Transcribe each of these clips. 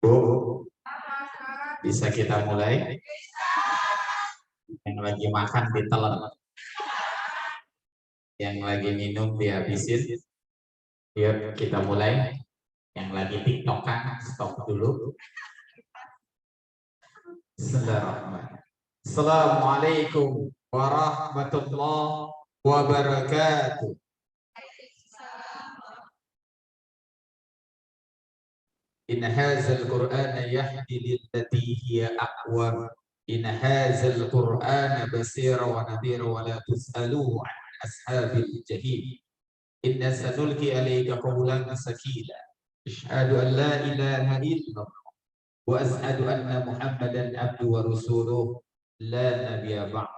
Bu, bisa kita mulai? Yang lagi makan ditelan, yang lagi minum dihabisin. Yuk kita mulai. Yang lagi tiktokan stop dulu. Bismillahirrahmanirrahim. Assalamualaikum warahmatullahi wabarakatuh. إن هذا القرآن يهدي للتي هي أقوم إن هذا القرآن بصير ونذير ولا تسألوا عن أصحاب الجحيم إن سنلقي عليك قولا ثقيلا أشهد أن لا إله إلا الله وأشهد أن محمدا عبده ورسوله لا نبي بعد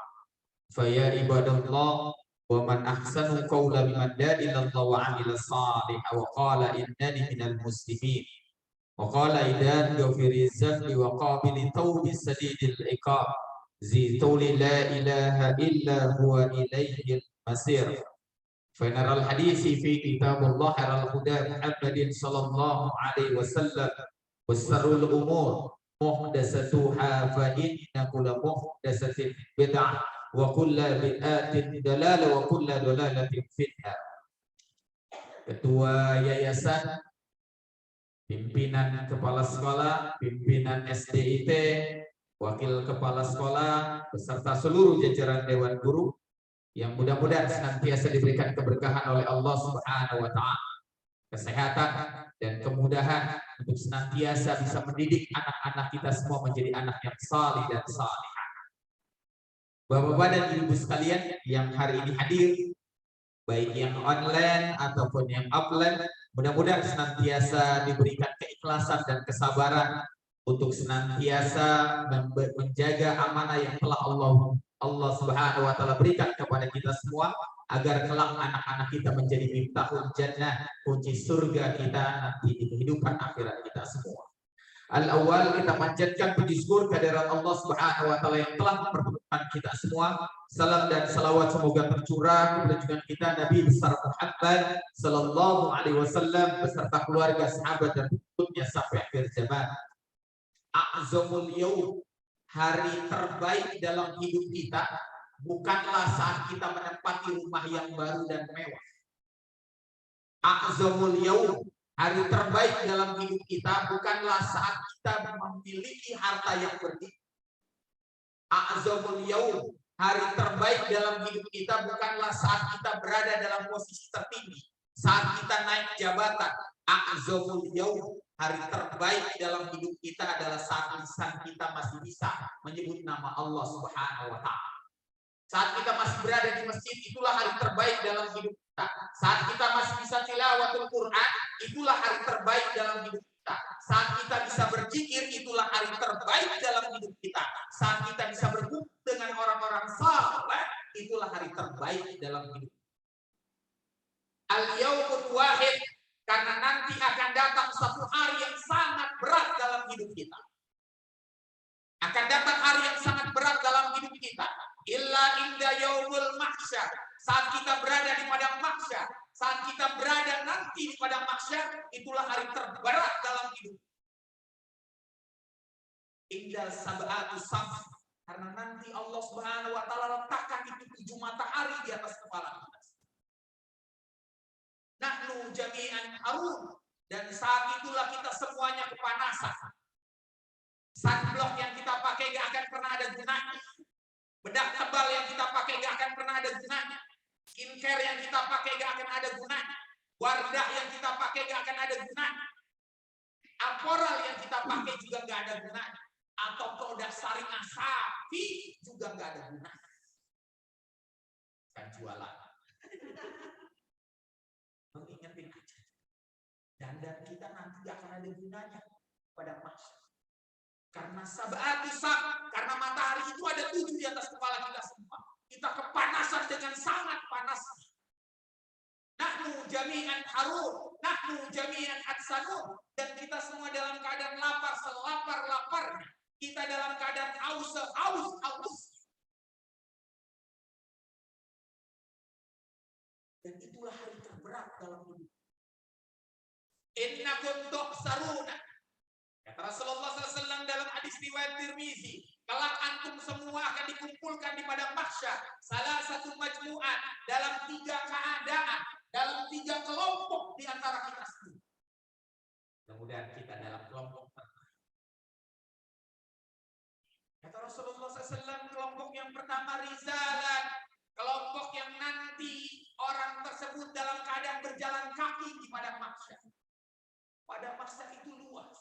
فيا عباد الله ومن أحسن قولا ممن دعا إلى الله وعمل صالحا وقال إنني من المسلمين وقال إذا غفر الذنب وقابل التوب سديد العقاب ذي طول لا إله إلا هو إليه المصير فنرى الحديث في كتاب الله على الهدى محمد صلى الله عليه وسلم وسر الأمور محدثاتها فإن كل محدثة بدعة وكل بدعة ضلالة وكل ضلالة في النار. Ketua Yayasan, pimpinan kepala sekolah, pimpinan SDIT, wakil kepala sekolah, beserta seluruh jajaran Dewan Guru yang mudah-mudahan senantiasa diberikan keberkahan oleh Allah Subhanahu wa Ta'ala, kesehatan dan kemudahan untuk senantiasa bisa mendidik anak-anak kita semua menjadi anak yang salih dan salihah. Bapak-bapak dan ibu sekalian yang hari ini hadir, baik yang online ataupun yang offline, mudah-mudahan senantiasa diberikan keikhlasan dan kesabaran untuk senantiasa menjaga amanah yang telah Allah Subhanahu wa Ta'ala berikan kepada kita semua, agar kelak anak-anak kita menjadi miftahul jannah, kunci surga kita nanti di kehidupan akhirat kita semua. Al-awwal, kita panjatkan puji syukur kehadirat Allah Subhanahu wa Ta'ala yang telah mempertemukan kita semua. Salam dan salawat semoga tercurah kepada junjungan kita Nabi besar Muhammad sallallahu alaihi wasallam beserta keluarga, sahabat dan pengikutnya sampai akhir zaman. A'zamul yaum, hari terbaik dalam hidup kita bukanlah saat kita menempati rumah yang baru dan mewah. A'zamul yaum, hari terbaik dalam hidup kita bukanlah saat kita memiliki harta yang berlimpah. A'zamul yaum, hari terbaik dalam hidup kita bukanlah saat kita berada dalam posisi tertinggi, saat kita naik jabatan. A'zamul yaum, hari terbaik dalam hidup kita adalah saat lisan kita masih bisa menyebut nama Allah Subhanahu wa Ta'ala. Saat kita masih berada di masjid, itulah hari terbaik dalam hidup kita. Saat kita masih bisa tilawatul Quran, itulah hari terbaik dalam hidup kita. Saat kita bisa berzikir, itulah hari terbaik dalam hidup kita. Saat kita bisa berkumpul dengan orang-orang saleh, itulah hari terbaik dalam hidup kita. Al-yaumul wahid, karena nanti akan datang satu hari yang sangat berat dalam hidup kita. Akan datang hari yang sangat berat dalam hidup kita. Illa inda yaumul mahsyar, saat kita berada di padang mahsyar, saat kita berada nanti di padang mahsyar, itulah hari terberat dalam hidup. Inda sab'atu samsi, karena nanti Allah Subhanahu wa Ta'ala letakkan itu 7 matahari di atas kepala kita. Nahnu jami'an harun, dan saat itulah kita semuanya kepanasan. Sunblock yang kita pakai gak akan pernah ada gunanya. Bedak tebal yang kita pakai gak akan pernah ada gunanya. Skincare yang kita pakai gak akan ada gunanya. Wardah yang kita pakai gak akan ada gunanya. Aporal yang kita pakai juga gak ada gunanya. Atau produk saringan sapi juga gak ada gunanya. Kan jualan. Mengingetin aja. Dandan kita nanti gak akan ada gunanya pada masa. Karena sab'atu sam, karena matahari itu ada 7 di atas kepala kita semua. Kita kepanasan dengan sangat panas. Nahnu jami'an harun, nahnu jami'an atsanun, dan kita semua dalam keadaan lapar, selapar-laparnya. Kita dalam keadaan haus. Dan itulah hari terberat dalam hidup. Innakum tuhsaruna. Kata Rasulullah SAW dalam hadis riwayat Tirmizi, kelak antum semua akan dikumpulkan di padang mahsyar, salah satu majmu'at, dalam 3 keadaan, dalam 3 kelompok di antara kita semua. Kemudian kita dalam kelompok pertama. Kata Rasulullah SAW, kelompok yang pertama rizalan, kelompok yang nanti orang tersebut dalam keadaan berjalan kaki di padang mahsyar. Padang mahsyar itu luas.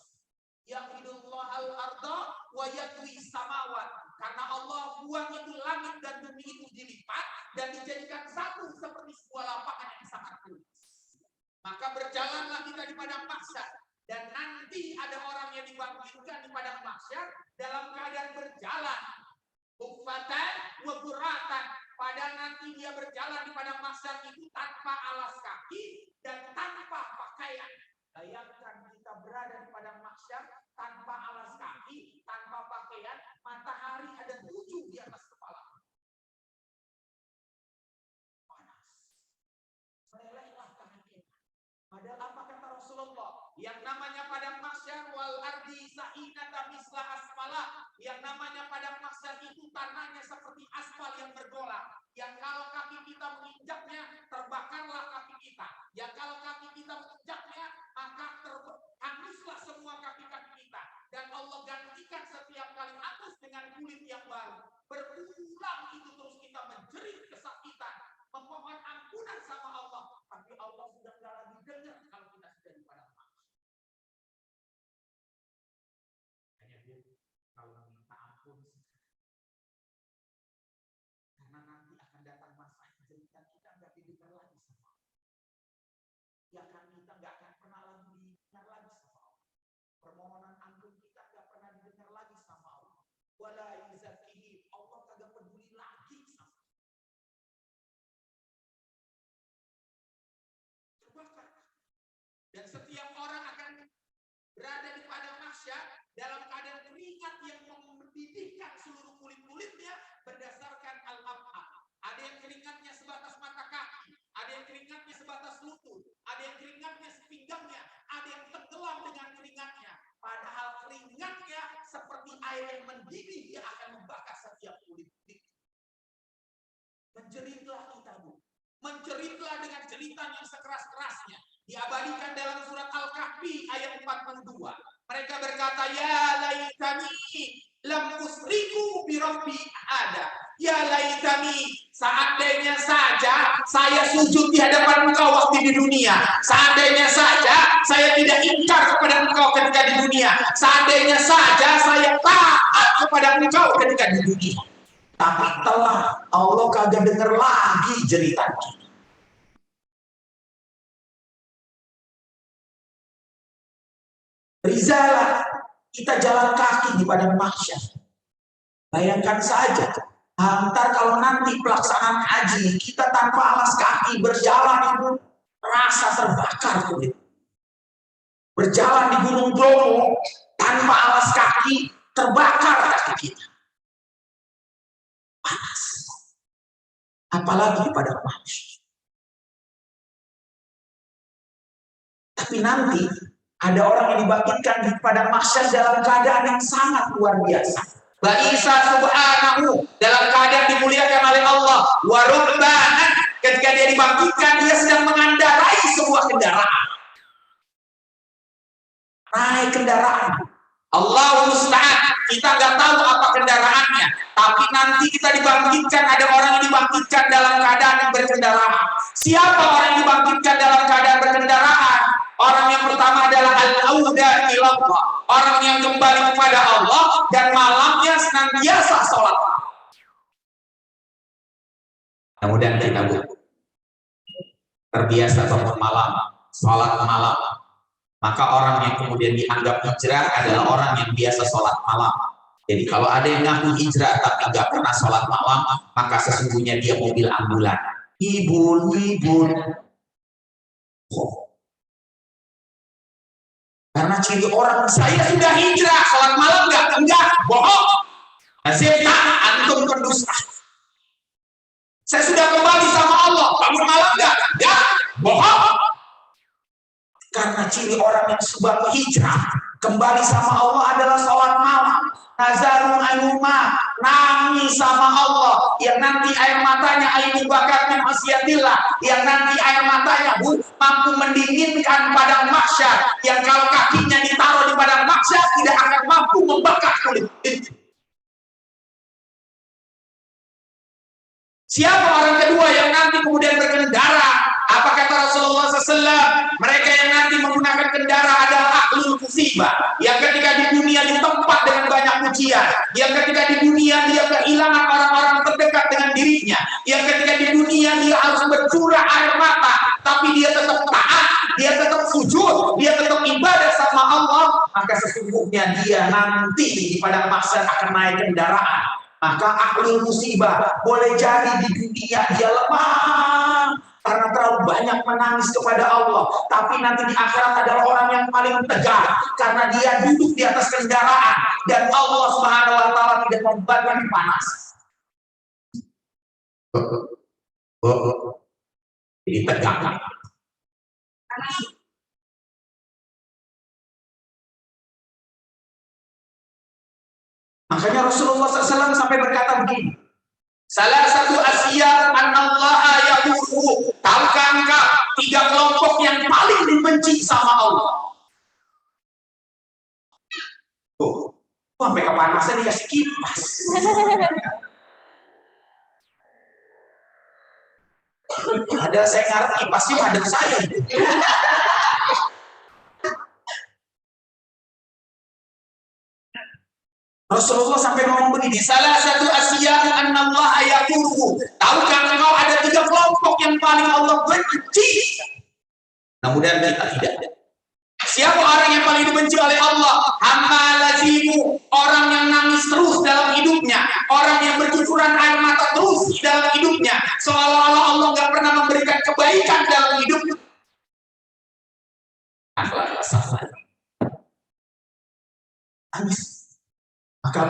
Yahidullah al-arda wa yatwi samawat. Karena Allah buang itu langit dan bumi itu dilipat dan dijadikan satu seperti sebuah lapangan yang sangat luas. Maka berjalanlah kita di padang mahsyar, dan nanti ada orang yang dibangkitkan di padang mahsyar dalam keadaan berjalan hufatan wa buratan. Pada nanti dia berjalan di padang mahsyar itu tanpa alas kaki dan tanpa pakaian. Bayangkan kita berada di padang mahsyar tanpa alas kaki, tanpa pakaian, matahari ada 7 di atas kepala. Panas. Melelehlah tangan kita. Padahal apa kata Rasulullah? Yang namanya padang mahsyar wal ardi sa'inata misla asfala. Yang namanya padang mahsyar itu tanahnya seperti aspal yang bergolak. Yang kalau kaki kita menginjaknya, terbakarlah kaki kita. Yang kalau kaki kita menginjaknya, maka hanguslah semua kaki-kaki kita. Dan Allah gantikan setiap kali hapus dengan kulit yang baru. Berulang itu terus kita menjerit kesakitan, memohon ampunan sama Allah. Tapi Allah sudah tidak lagi dengar kalau kita sudah di padang mahsyar. Hanya dia kalau minta ampun, karena nanti akan datang masa yang jeritan kita nggak didengar lagi sama Allah. Ya kan, kita nggak akan pernah lagi didengar lagi sama Allah. Permohonan ampun kita nggak pernah didengar lagi sama Allah. Wala yuzakihim, Allah kagak peduli lagi sama Allah. Terbakar. Dan setiap orang akan berada di padang mahsyar dalam keadaan keringat yang mendidihkan seluruh kulit-kulitnya berdasarkan al-af'al. Ada yang keringatnya sebatas mata kaki, ada yang keringatnya sebatas lutut, ada yang keringatnya sepinggangnya, ada yang tenggelam dengan keringatnya. Padahal keringatnya seperti air yang mendidih, dia akan membakar setiap kulit-kulit. Menjeritlah kita, Bu. Menjeritlah dengan jeritan yang sekeras-kerasnya. Diabadikan dalam surat Al-Kahfi ayat 42. Mereka berkata, ya laitani lam usriku bi rabbi ada. Ya laitani, seandainya saja saya sujud di hadapan engkau waktu di dunia. Seandainya saja saya tidak ingkar kepada engkau ketika di dunia. Seandainya saja saya taat kepada engkau ketika di dunia. Tapi telah Allah kagak dengar lagi jeritan kita. Rizalah, kita jalan kaki di padang mahsyar. Bayangkan saja, antar kalau nanti pelaksanaan haji kita tanpa alas kaki berjalan itu rasa terbakar kulit. Berjalan di Gunung Bromo tanpa alas kaki terbakar kaki kita. Panas. Apalagi di padang mahsyar. Tapi nanti ada orang yang dibangkitkan di padang mahsyar dalam keadaan yang sangat luar biasa. Isa subhanahu dalam keadaan dimuliakan oleh Allah. Warubbanan, ketika dia dibangkitkan dia sedang mengendarai sebuah kendaraan. Naik kendaraan. Allah musta'an, kita nggak tahu apa kendaraannya. Tapi nanti kita dibangkitkan, ada orang yang dibangkitkan dalam keadaan yang berkendaraan. Siapa orang yang dibangkitkan dalam keadaan berkendaraan? Orang yang pertama adalah al-auda ilallah, orang yang kembali kepada Allah dan malamnya senantiasa sholat. Kemudian kita terbiasa bangun malam, sholat malam. Maka orang yang kemudian dianggap hijrah adalah orang yang biasa sholat malam. Jadi kalau ada yang ngaku hijrah tapi nggak pernah sholat malam, maka sesungguhnya dia mobil ambulan. Ibu. Oh. Karena ciri orang, saya sudah hijrah, sholat malam enggak, bohong. Zeta, antum pendusta. Saya sudah kembali sama Allah, bangun malam enggak, bohong. Karena ciri orang yang sebab hijrah kembali sama Allah adalah sholat malam. Nazarun ayuma, nangis sama Allah, yang nanti air matanya air bakatnya masyiatillah, yang nanti air matanya mampu mendinginkan padang mahsyar, yang kalau kakinya ditaruh di padang mahsyar tidak akan mampu membakar kulit. Siapa orang kedua yang nanti kemudian berkendara? Apa kata Rasulullah SAW? Mereka yang nanti menggunakan kendara adalah ahlul musibah, yang ketika di dunia ditempat dengan banyak pujian, yang ketika di dunia dia kehilangan orang-orang terdekat dengan dirinya, yang ketika di dunia dia harus bercurah air mata, tapi dia tetap taat, dia tetap sujud, dia tetap ibadah sama Allah, maka sesungguhnya dia nanti di padang mahsyar akan naik kendaraan. Maka ahlul musibah boleh jadi di dunia dia lemah karena terlalu banyak menangis kepada Allah, tapi nanti di akhirat adalah orang yang paling tegar karena dia duduk di atas kendaraan dan Allah Subhanahu wa taala tidak membuatkan panas. Jadi tegang. Makanya Rasulullah SAW sampai berkata begini, salah satu asya anallaha ya'budu. Tahukah engkau 3 kelompok yang paling dibenci sama Allah? Tuh, sampai kepanasan dikasih kipas. Ada saya ngarep kipasnya ada saya. Rasulullah sampai ngomong begini, salah satu asya anallaha ya'budu. Tahukah engkau ada 3 kelompok yang paling Allah benci? Kemudian kita tidak. Siapa orang yang paling dibenci oleh Allah? Hamalazimu, orang yang nangis terus dalam hidupnya, orang yang bercucuran air mata terus dalam hidupnya, seolah-olah Allah nggak pernah memberikan kebaikan dalam hidupnya. Nangis. Maka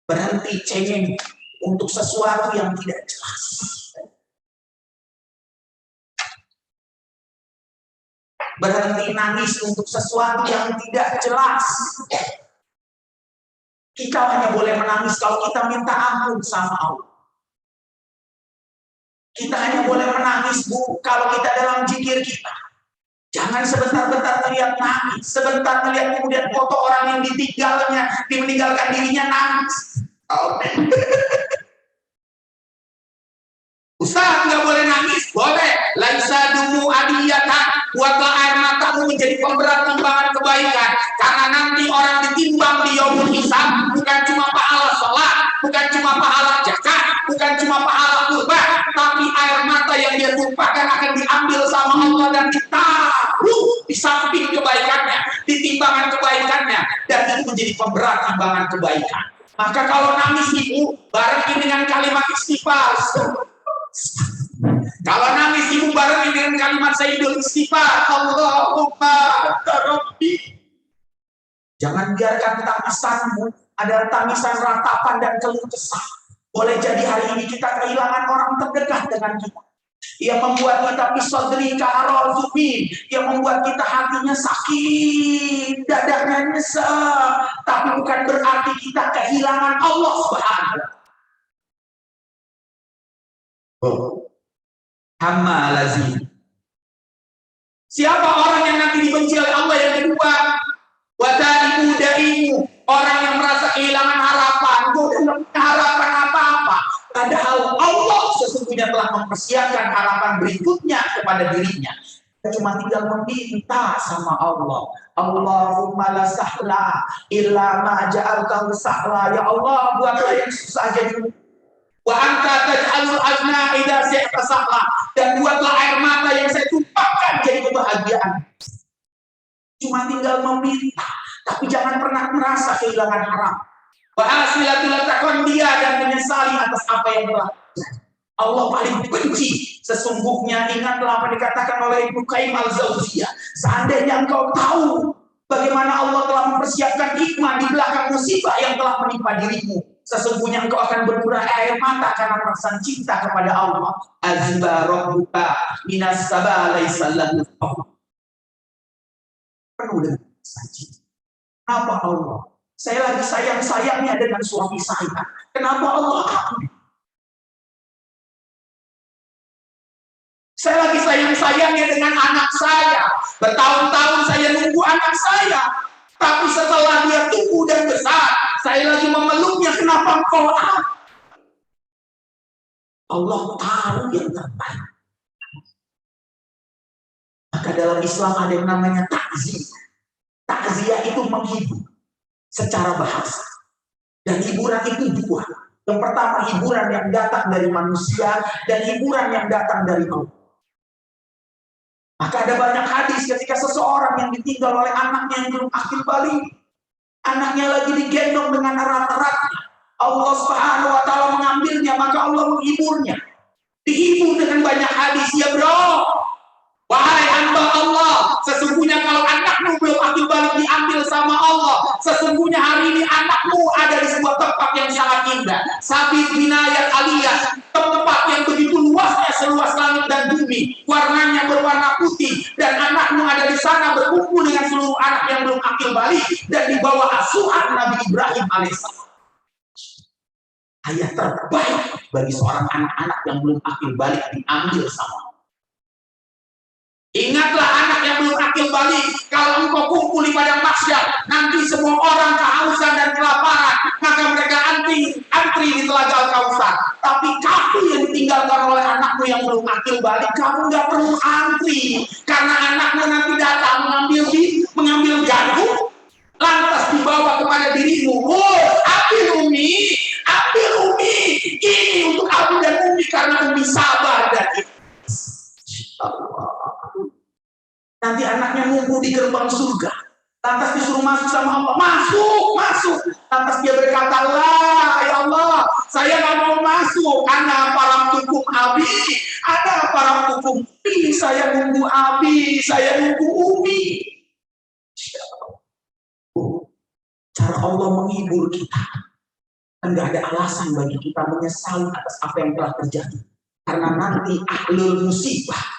berhenti cengeng untuk sesuatu yang tidak jelas. Berhenti nangis untuk sesuatu yang tidak jelas. Kita hanya boleh menangis kalau kita minta ampun sama Allah. Kita hanya boleh menangis kalau kita dalam zikir kita. Jangan sebentar-bentar terlihat nangis, sebentar terlihat kemudian foto orang yang meninggalkan dirinya nangis. Ustaz nggak boleh nangis, boleh. Laisa dumu adiyatan, buatlah air matamu menjadi pemberat timbangan kebaikan, karena nanti orang ditimbang di yaumul hisab bukan cuma pahala sholat, bukan cuma pahala zakat, bukan cuma pahala kurban, tapi air mata yang dia tumpahkan akan diambil sama Allah dan ditaruh di samping kebaikannya, di timbangan kebaikannya, dan itu menjadi pemberat timbangan kebaikan. Maka kalau nangis ibu bareng dengan kalimat istighfar. Kalau nangis ibu bareng dengan kalimat sayyidul istighfar, Allahumma rabbi. Jangan biarkan tangisanmu adalah tangisan ratapan dan keluh kesah. Boleh jadi hari ini kita kehilangan orang terdekat dengan kita, yang membuat kita pisodri karozumin, yang membuat kita hatinya sakit, dadanya nyesek, tapi bukan berarti kita kehilangan Allah Subhanahu. Hamma lazim. Siapa orang yang nanti dibenci oleh Allah yang kedua? Wadaimu daimu, orang yang merasa kehilangan harapan, tidak punya harapan apa-apa. Padahal Allah sesungguhnya telah mempersiapkan harapan berikutnya kepada dirinya. Kita cuma tinggal meminta sama Allah. Allahumma la sahla illa ma ja'altahu sahla. Ya Allah, buatlah yang susah jadi mudah. Wa anta taj'alul azna idza syi'ta sahla, dan buatlah air mata yang saya tumpahkan jadi kebahagiaan. Cuma tinggal meminta, tapi jangan pernah merasa kehilangan harap. Wa asilatul takon dia dan menyesali atas apa yang telah Allah paling benci. Sesungguhnya ingatlah apa dikatakan oleh Ibnu Qayyim al-Jauziyah, seandainya engkau tahu bagaimana Allah telah mempersiapkan hikmah di belakang musibah yang telah menimpa dirimu, sesungguhnya engkau akan berkurang air mata karena perasaan cinta kepada Allah. Azba rabbuka minas sabah laisa lahu penuh dengan perasaan cinta. Kenapa Allah? Saya lagi sayang-sayangnya dengan suami saya. Kenapa Allah? Saya lagi sayang-sayangnya dengan anak saya. Bertahun-tahun saya nunggu anak saya. Tapi setelah dia tumbuh dan besar, saya lagi memeluknya. Kenapa engkau? Allah tahu yang terbaik. Maka dalam Islam ada yang namanya takziah. Takziah itu menghibur secara bahasa. Dan hiburan itu dua. Yang pertama hiburan yang datang dari manusia dan hiburan yang datang dari Allah. Maka ada banyak hadis ketika seseorang yang ditinggal oleh anaknya yang belum akil balik. Anaknya lagi digendong dengan erat-eratnya. Allah Subhanahu wa Ta'ala mengambilnya, maka Allah menghiburnya. Dihibur dengan banyak hadis, ya bro. Wahai hamba Allah, sesungguhnya kalau anakmu belum akil balik diambil sama Allah, sesungguhnya hari ini anakmu ada di sebuah tempat yang sangat indah. Sabit binayat aliyah, tempat yang begitu luasnya seluas langit dan bumi, warnanya berwarna putih, dan anakmu ada di sana berkumpul dengan seluruh anak yang belum akil balik dan di bawah asuhan Nabi Ibrahim alaihissalam. Ayat terbaik bagi seorang anak-anak yang belum akil balik diambil sama Allah. Ingatlah anak yang belum akil balik, kalau engkau kumpul di padang mahsyar, nanti semua orang kehausan dan kelaparan, maka mereka antri di telaga Al-Kautsar. Tapi kamu yang ditinggalkan oleh anakmu yang belum akil balik, kamu nggak perlu antri, karena anakmu nanti datang mengambil jagung, lantas dibawa kepada dirimu. Oh, ambil Umi, ini untuk Abi dan Umi karena Umi sabar dan Allah. Nanti anaknya nunggu di gerbang surga. Lantas disuruh masuk sama Allah. Masuk. Lantas dia berkata, lah ya Allah, saya nggak mau masuk. Ana para hukum Abi, ada para hukum Umi. Saya nunggu Abi, saya nunggu Umi. Cara Allah menghibur kita. Enggak ada alasan bagi kita menyesal atas apa yang telah terjadi. Karena nanti ahlul musibah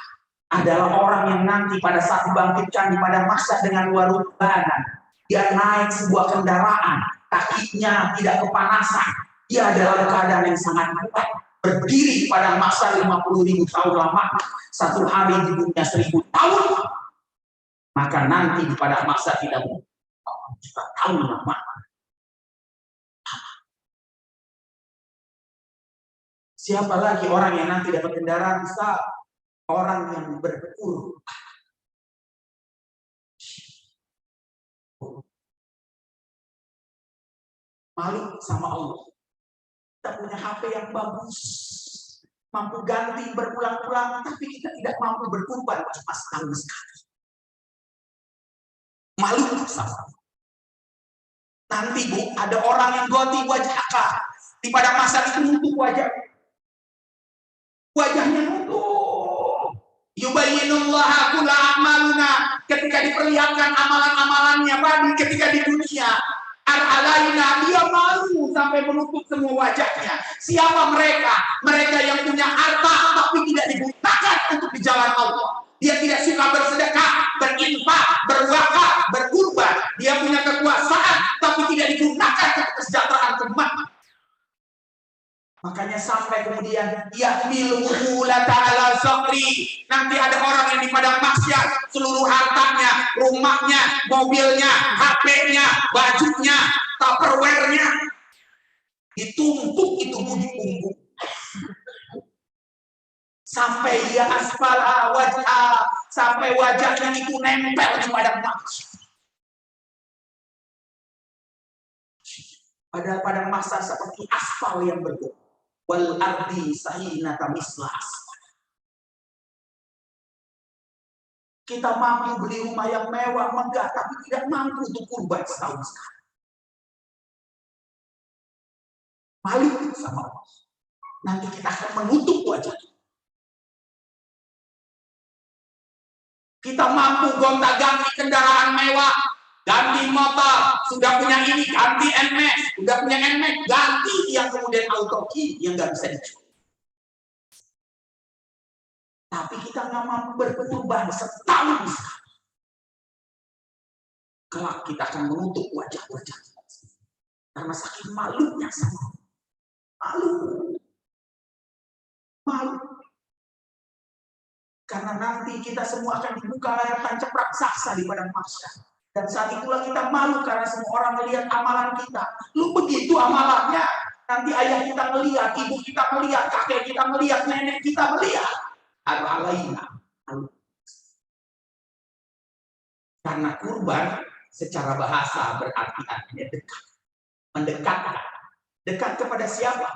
adalah orang yang nanti pada saat dibangkitkan di padang mahsyar dengan warubbanan, dia naik sebuah kendaraan, kakinya tidak kepanasan, dia adalah keadaan yang sangat kuat, berdiri di padang mahsyar 50.000 tahun lama, satu hari di dunia 1.000 tahun, maka nanti di padang mahsyar tidak juta tahun lama. Siapa lagi orang yang nanti dapat kendaraan besar? Orang yang berkurban. Malu sama Allah. Kita punya HP yang bagus, mampu ganti berulang-ulang, tapi kita tidak mampu berkurban cuma setahun sekali. Malu sama Allah. Nanti Bu, ada orang yang ganti wajah di padang mahsyar itu nutup wajahnya nutup. Yubayyinullahu kulla a'maluna, ketika diperlihatkan amalan-amalannya tadi ketika di dunia, al-alaina, dia malu sampai menutup semua wajahnya. Siapa mereka? Mereka yang punya harta tapi tidak digunakan untuk di jalan Allah. Dia tidak suka bersedekah, berinfak, berwakaf, berkurban. Dia punya kekuasaan tapi tidak digunakan untuk kesejahteraan umat. Makanya sampai kemudian yahmiluhu la ta'ala zakri. Nanti ada orang yang di padang mahsyar, seluruh hartanya, rumahnya, mobilnya, HP-nya, bajunya, tupperware-nya ditumpuk itu di punggung. Sampai dia asfala wajah, sampai wajahnya itu nempel di padang mahsyar. Padahal padang mahsyar seperti aspal yang bergerak. Wal ardi sahinata misla asfal. Kita mampu beli rumah yang mewah, megah, tapi tidak mampu untuk kurban setahun sekali. Malu sama Allah. Nanti kita akan menutup wajah. Kita mampu gonta-ganti kendaraan mewah, ganti motor, sudah punya ini ganti NMAX, sudah punya NMAX ganti yang kemudian auto key yang nggak bisa dijual. Tapi kita nggak mampu berkorban setahun sekali. Kelak kita akan menutup wajah-wajah kita karena saking malunya sama malu. Karena nanti kita semua akan dibuka layar tancap raksasa di padang mahsyar. Dan saat itulah kita malu karena semua orang melihat amalan kita. Lu begitu amalannya. Nanti ayah kita melihat, ibu kita melihat, kakek kita melihat, nenek kita melihat. Alaina. Karena kurban secara bahasa berarti artinya dekat. Mendekatkan. Dekat kepada siapa?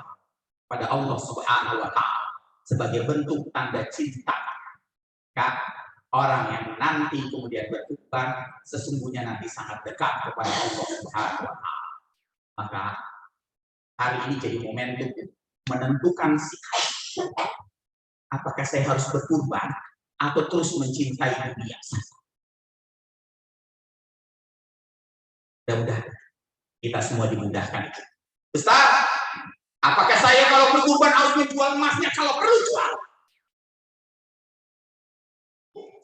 Pada Allah Subhanahu wa Ta'ala. Sebagai bentuk tanda cinta. Orang yang nanti kemudian berkurban sesungguhnya nanti sangat dekat kepada Allah Subhanahu wa Ta'ala. Maka hari ini jadi momentum menentukan sikap. Apakah saya harus berkurban atau terus mencintai dunia? Mudah-mudahan kita semua dimudahkan itu. Ustaz, apakah saya kalau berkurban harus menjual emasnya? Kalau perlu jual.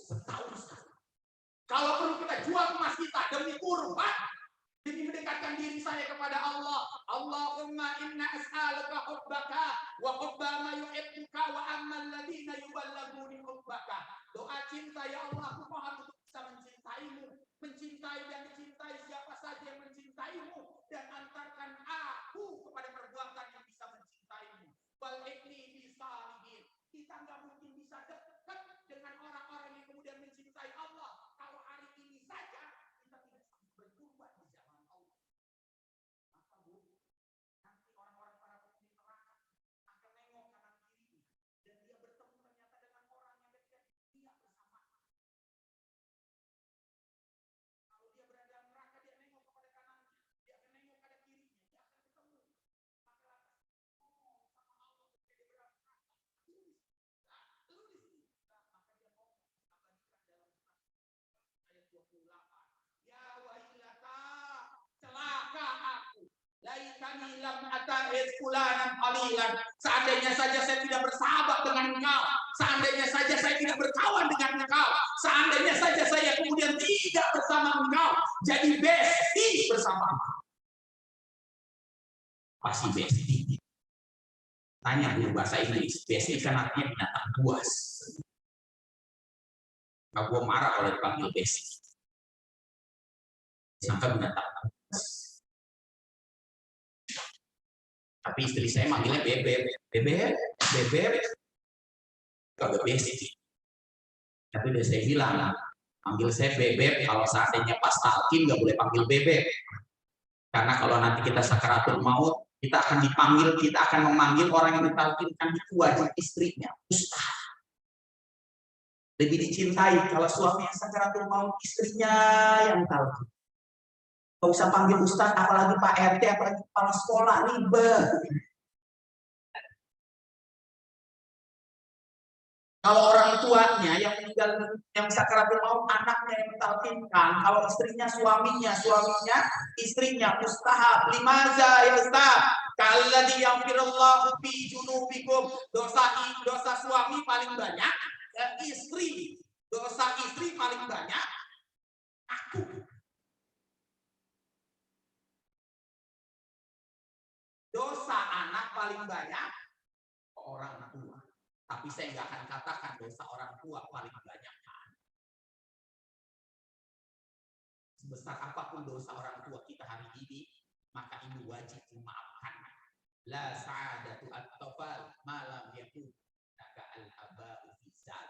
Setahun sekali. Kalau perlu kita jual emas kita demi kurban, demi mendekatkan diri saya kepada Allah. Allahumma inna as'aluka hubbaka wa hubba ma yuhibbuka wa amman ladina yuballaguni hubbaka. Doa cinta, ya Allah, aku mohon untuk bisa mencintaimu, mencintai dan dicintai siapa saja yang mencintaimu, dan antarkan aku kepada perbuatan yang bisa mencintaimu. Wal ikni bisalihin. Kita nggak mungkin bisa dekat dengan orang-orang yang kemudian mencintai Allah kalau hari ini saja kita tidak berkorban di jalan Allah. Maka Bu, nanti orang-orang para penghuni neraka akan nengok kanan kiri dan dia bertemu ternyata dengan orang yang dia bersama. Kalau dia berada di neraka, dia nengok kepada kanannya, dia akan nengok pada kirinya, dia akan ketemu. Maka lantas sama Allah dia berada di neraka. Ya wailata, celaka aku. Laitani lam ata'id fulanan qalilan. Seandainya saja saya tidak bersahabat dengan engkau, seandainya saja saya tidak berkawan dengan engkau, seandainya saja saya kemudian tidak bersama engkau, jadi bestie bersama engkau. Pasti bestie. Tanya dulu bahasa Inggris, bestie kan artinya binatang buas. Kalau gue marah kalau dipanggil bestie. Sangka binatang. Tapi istri saya manggilnya bebek. Kagak bestie. Tapi udah saya bilang, panggil saya bebek. Kalau seandainya pas talqin nggak boleh panggil bebek. Karena kalau nanti kita sakaratul maut, kita akan dipanggil, kita akan memanggil orang yang ditalqinkan itu wajib istrinya, ustaz. Lebih dicintai kalau suami yang sakaratul maut, istrinya yang talqin. Gak usah panggil ustaz, apalagi Pak RT, apalagi kepala sekolah, ribet. Kalau orang tuanya yang meninggal, yang sakaratul maut, anaknya yang mentalkinkan. Kalau istrinya, suaminya, istrinya, mustahab. Limaza ya ustaz? Kalladzi yaghfirullahu fi junubikum. Dosa suami paling banyak, istri. Dosa istri paling banyak, aku. Dosa anak paling banyak orang tua. Tapi saya nggak akan katakan dosa orang tua paling banyak. Sebesar apapun dosa orang tua kita hari ini, maka ini wajib memaafkan. La sa'adatu at-tafal malam yakun naka al-aba'u fisal.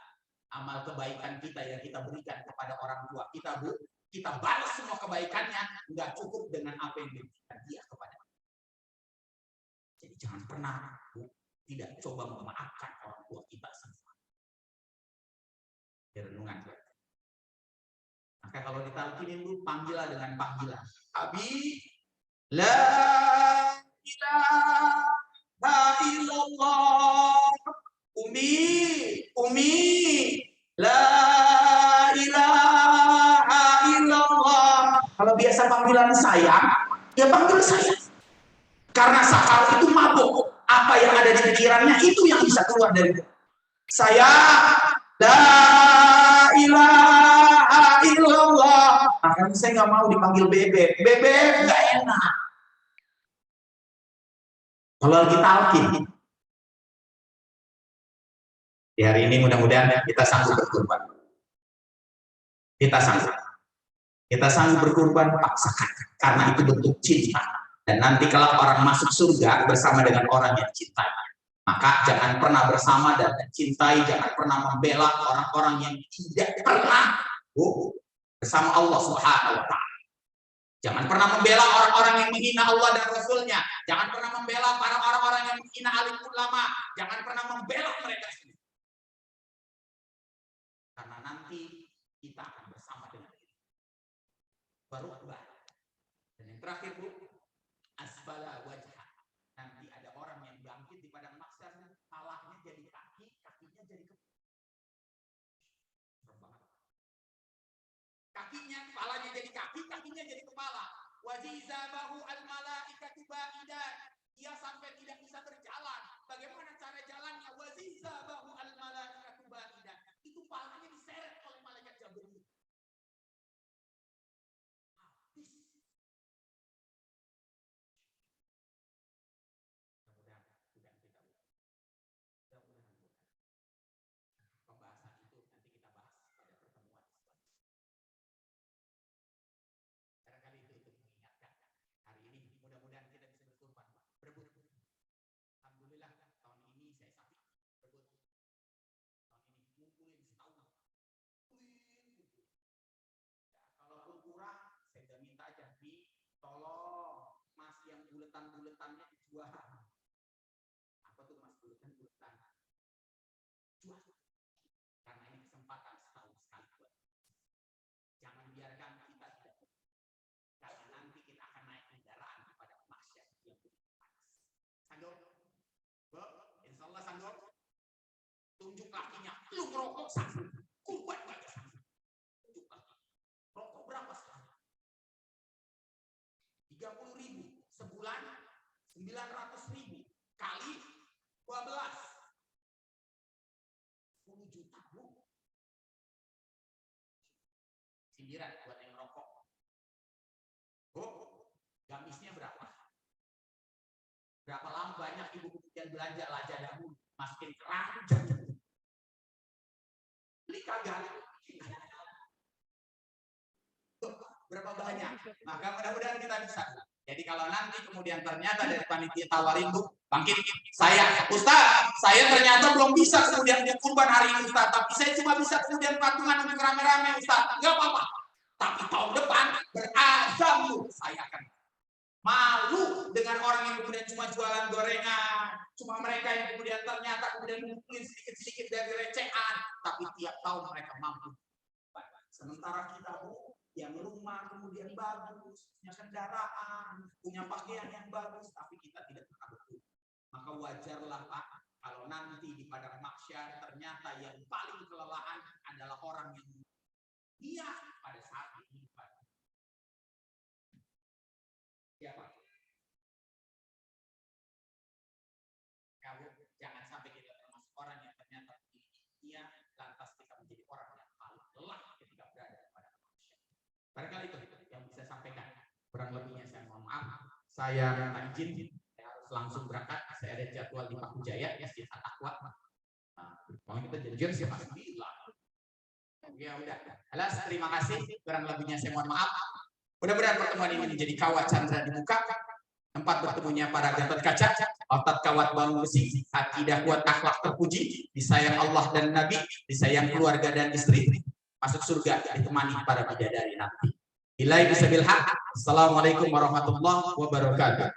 Amal kebaikan kita yang kita berikan kepada orang tua kita, Bu, kita balas semua kebaikannya, nggak cukup dengan apa yang diberikan dia kepada. Jadi jangan pernah, Bu, tidak coba memaafkan orang tua kita semua. Renungan. Maka kalau ditalkinin, Bu, panggillah dengan panggilan. Abi, la ilaha illallah. Umi, la ilaha illallah. Kalau panggilan sayang, ya panggil sayang. Karena sakar itu mabuk. Apa yang ada di pikirannya itu yang bisa keluar dari saya. La ilaha illallah. Makanya saya nggak mau dipanggil bebek. Bebek nggak enak. Kalau lagi talqin. Di hari ini mudah-mudahan kita sanggup berkorban. Kita sanggup berkorban, paksakan. Karena itu bentuk cinta. Dan nanti kalau orang masuk surga bersama dengan orang yang cintai. Maka jangan pernah bersama dan mencintai, jangan pernah membela orang-orang yang tidak pernah bersama Allah Subhanahu wa Ta'ala. Jangan pernah membela orang-orang yang menghina Allah dan Rasulnya. Jangan pernah membela para orang-orang yang menghina alim ulama. Jangan pernah membela mereka sendiri. Karena nanti kita akan bersama dengan dia. Barukbah. Dan yang terakhir, Bu, asbala wajah. Nanti ada orang yang bangkit di padang mahsyar, kepalanya jadi kaki, kakinya jadi kepala. Kakinya, kepalanya jadi kaki, kakinya jadi kepala. Wajizabahu al-malaikatu ba'idan. Dia sampai tidak bisa berjalan. Bagaimana cara jalannya? Wajizabahu al-malaikatu ba'idan. Itu palanya diseret oleh malaikat Jibril. Tolong mas yang buletan-buletannya dijual. Apa tuh mas buletan-buletan? Jual. Karena ini kesempatan setahun sekali buat. Jangan biarkan kita tidak. Karena nanti kita akan naik kendaraan pada mahsyar yang panas. Sanggup? Bu, insya Allah sanggup. Tunjuk kakinya. Lu ngerokok sanggup. Kuat aja sanggup. Tunjuk kaki. Rokok berapa sekarang? 30.000 sebulan, 900.000 kali 12, 10 juta, Bu. Sindiran buat yang rokok. Bu, gamisnya berapa? Berapa lama banyak ibu kemudian belanja lajadamu, masukin keranjang. Beli kagak? Berapa banyak? Maka mudah-mudahan kita bisa. Jadi kalau nanti kemudian ternyata dari panitia tawarin, Bu, bangkit saya, Ustaz, saya ternyata belum bisa kemudian kurban hari ini, Ustaz, tapi saya cuma bisa kemudian patungan untuk rame-rame, Ustaz. Enggak apa-apa. Tapi tahun depan berazam, Bu, saya akan malu dengan orang yang kemudian cuma jualan gorengan, cuma mereka yang kemudian ternyata kemudian ngumpulin sedikit-sedikit dari recehan, tapi tiap tahun mereka mampu. Sementara kita, Bu, yang rumah kemudian bagus, punya kendaraan, punya pakaian yang bagus, tapi kita tidak pernah betul. Maka wajarlah, Pak, kalau nanti di padang mahsyar ternyata yang paling kelelahan adalah orang yang dia pada saat ini. Siapa? Kamu jangan sampai kita termasuk orang yang ternyata dia lantas kita menjadi orang yang paling lelah ketika berada pada mahsyar. Barangkali itu yang bisa sampaikan. Kurang lebihnya saya mohon maaf. Saya minta izin, saya harus langsung berangkat. Saya ada jadwal di Paku Jaya, ya, di Takwa. Mau kita janjian siapa? Ya udah. Alas, terima kasih. Kurang lebihnya saya mohon maaf. Mudah-mudahan pertemuan ini menjadi kawat candra di muka. Tempat bertemunya para Gatot Kaca, otot kawat bambu besi, akidah kuat akhlak terpuji, disayang Allah dan Nabi, disayang keluarga dan istri, masuk surga ditemani para bidadari nanti. Ilahi bisabil haq. Assalamualaikum warahmatullahi wabarakatuh.